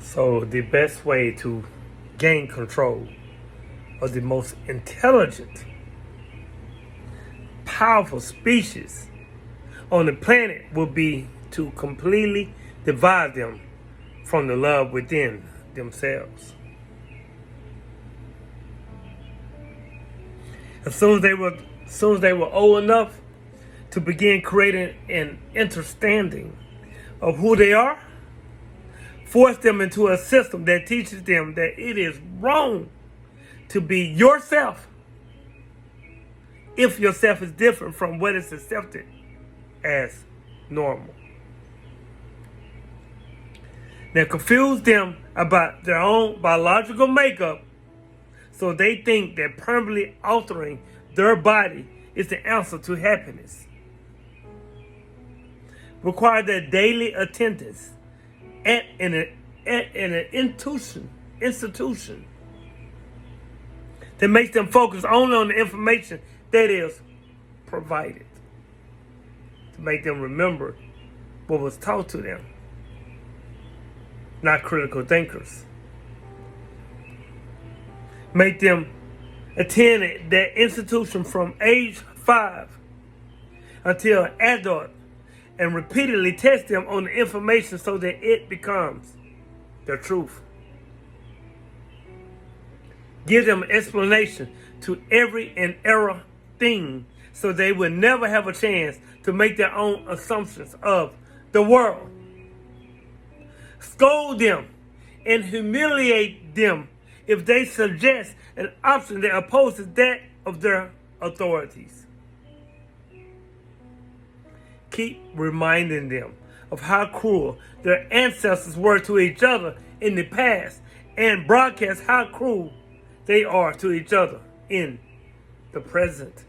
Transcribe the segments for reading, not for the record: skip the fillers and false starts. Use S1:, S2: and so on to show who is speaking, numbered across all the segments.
S1: So the best way to gain control of the most intelligent, powerful species on the planet will be to completely divide them from the love within themselves. As soon as they were old enough to begin creating an understanding of who they are, force them into a system that teaches them that it is wrong to be yourself if yourself is different from what is accepted as normal. Now confuse them about their own biological makeup so they think that permanently altering their body is the answer to happiness. Require their daily attendance at an institution that makes them focus only on the information that is provided, to make them remember what was taught to them, not critical thinkers. Make them attend that institution from age 5 until adult and repeatedly test them on the information so that it becomes the truth. Give them an explanation to every and error thing so they will never have a chance to make their own assumptions of the world. Scold them and humiliate them if they suggest an option that opposes that of their authorities. Keep reminding them of how cruel their ancestors were to each other in the past and broadcast how cruel they are to each other in the present.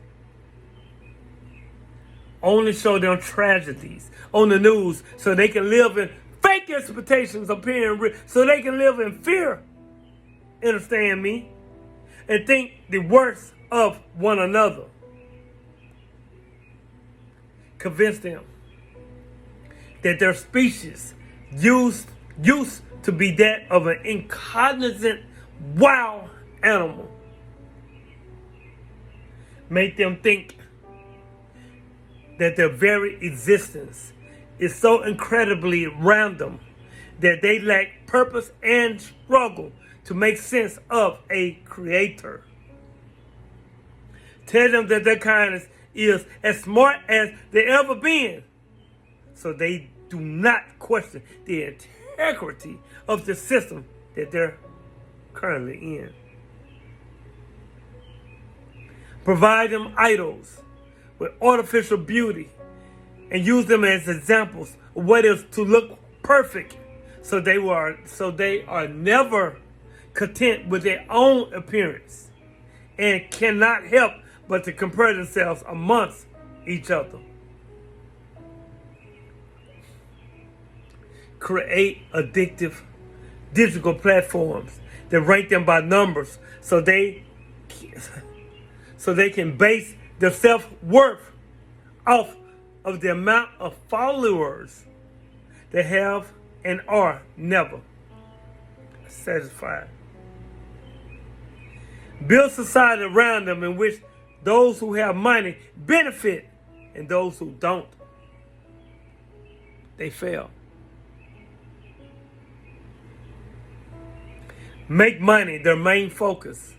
S1: Only show them tragedies on the news so they can live in fake expectations appearing real, so they can live in fear, understand me, and think the worst of one another. Convince them that their species used to be that of an incognizant wild animal. Make them think that their very existence is so incredibly random that they lack purpose and struggle to make sense of a creator. Tell them that their kindness is as smart as they ever been, so they do not question the integrity of the system that they're currently in. Provide them idols with artificial beauty and use them as examples of what is to look perfect, so they are never content with their own appearance and cannot help but to compare themselves amongst each other. Create addictive digital platforms that rank them by numbers so they can base their self-worth off of the amount of followers they have and are never satisfied. Build society around them in which those who have money benefit and those who don't, they fail. Make money their main focus,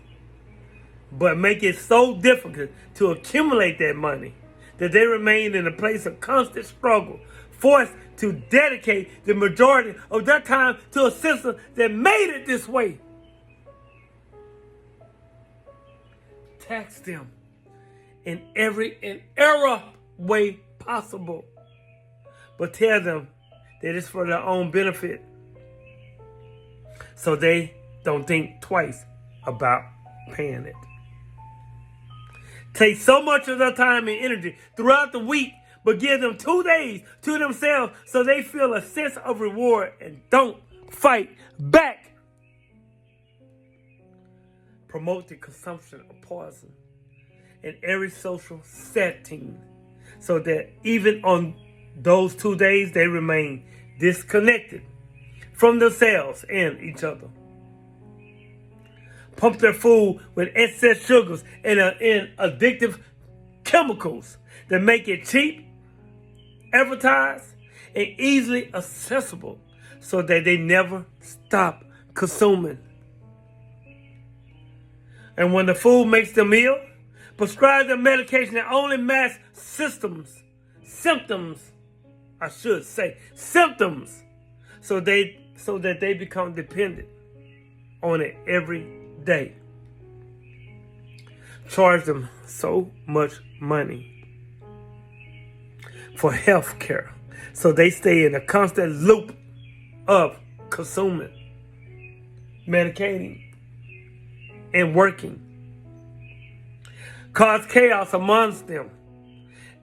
S1: but make it so difficult to accumulate that money that they remain in a place of constant struggle, forced to dedicate the majority of their time to a system that made it this way. Tax them in every error way possible, but tell them that it's for their own benefit, so they don't think twice about paying it. Take so much of their time and energy throughout the week, but give them 2 days to themselves so they feel a sense of reward and don't fight back. Promote the consumption of poison in every social setting so that even on those 2 days they remain disconnected from themselves and each other. Pump their food with excess sugars and addictive chemicals that make it cheap, advertised, and easily accessible so that they never stop consuming. And when the food makes them ill, prescribe them medication that only masks symptoms, so that they become dependent on it every day. Charge them so much money for health care, so they stay in a constant loop of consuming, medicating, and working. Cause chaos amongst them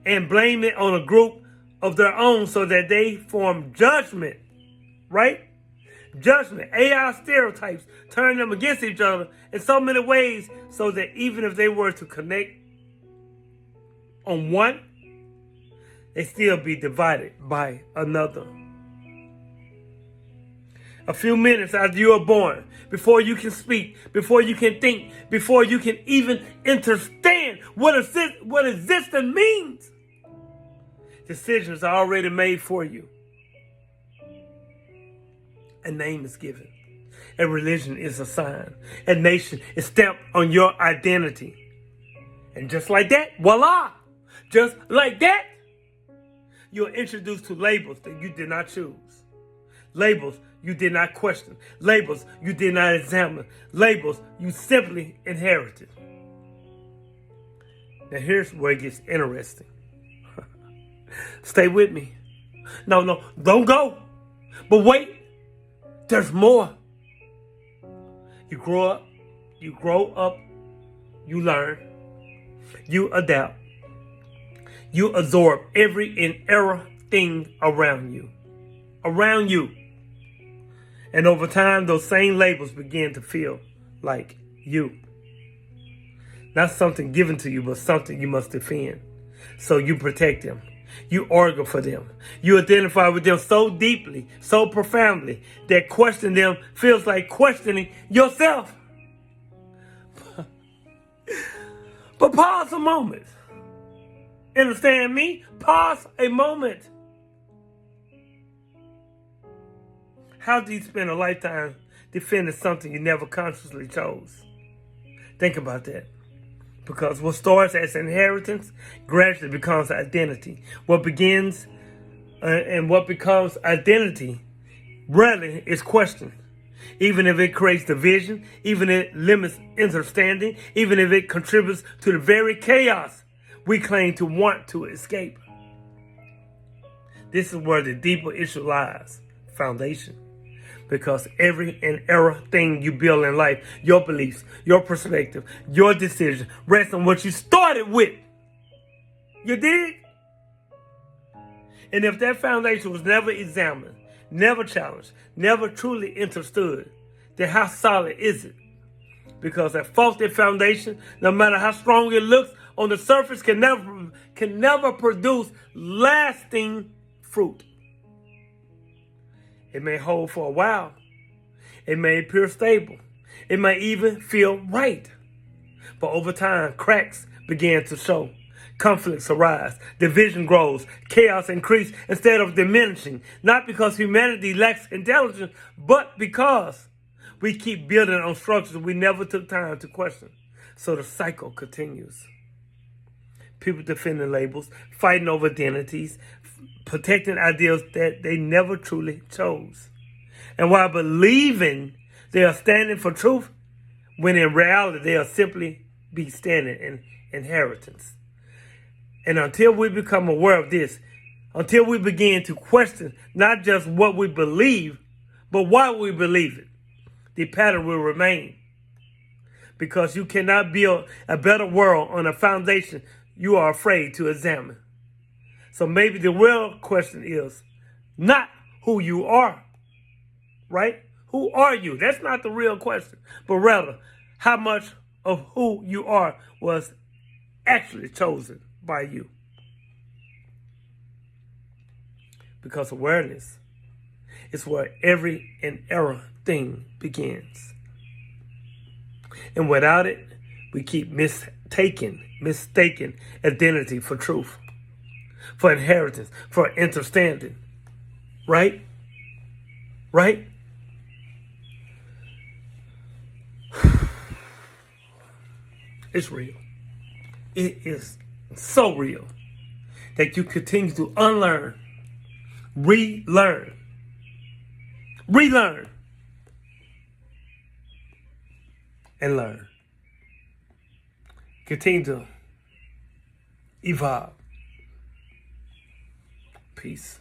S1: and blame it on a group of their own so that they form judgment, right? Judgment, AI stereotypes, turn them against each other in so many ways so that even if they were to connect on one, they still be divided by another. A few minutes after you are born, before you can speak, before you can think, before you can even understand what existence means, decisions are already made for you. A name is given. A religion is assigned. A nation is stamped on your identity. And just like that, voila! Just like that, you're introduced to labels that you did not choose. Labels you did not question. Labels you did not examine. Labels you simply inherited. Now here's where it gets interesting. Stay with me. No, don't go. But wait, there's more. You grow up, you learn, you adapt, you absorb every and everything around you. And over time, those same labels begin to feel like you. Not something given to you, but something you must defend. So you protect them. You argue for them. You identify with them so deeply, so profoundly, that questioning them feels like questioning yourself. But pause a moment. Understand me? Pause a moment. How do you spend a lifetime defending something you never consciously chose? Think about that. Because what starts as inheritance gradually becomes identity. What becomes identity rarely is questioned. Even if it creates division, even if it limits understanding, even if it contributes to the very chaos we claim to want to escape. This is where the deeper issue lies, foundation. Because every and everything you build in life, your beliefs, your perspective, your decision, rests on what you started with. You dig? And if that foundation was never examined, never challenged, never truly understood, then how solid is it? Because that faulty foundation, no matter how strong it looks on the surface, can never produce lasting fruit. It may hold for a while. It may appear stable. It may even feel right. But over time, cracks begin to show. Conflicts arise. Division grows. Chaos increases instead of diminishing. Not because humanity lacks intelligence, but because we keep building on structures we never took time to question. So the cycle continues. People defending labels, fighting over identities, protecting ideals that they never truly chose. And while believing they are standing for truth, when in reality they are simply be standing in inheritance. And until we become aware of this, until we begin to question not just what we believe, but why we believe it, the pattern will remain. Because you cannot build a better world on a foundation you are afraid to examine. So maybe the real question is not who you are, right? Who are you? That's not the real question, but rather how much of who you are was actually chosen by you. Because awareness is where every and error thing begins. And without it, we keep mistaking identity for truth, for inheritance, for understanding. Right? Right? It's real. It is so real that you continue to unlearn, relearn, and learn. Continue to evolve. Peace.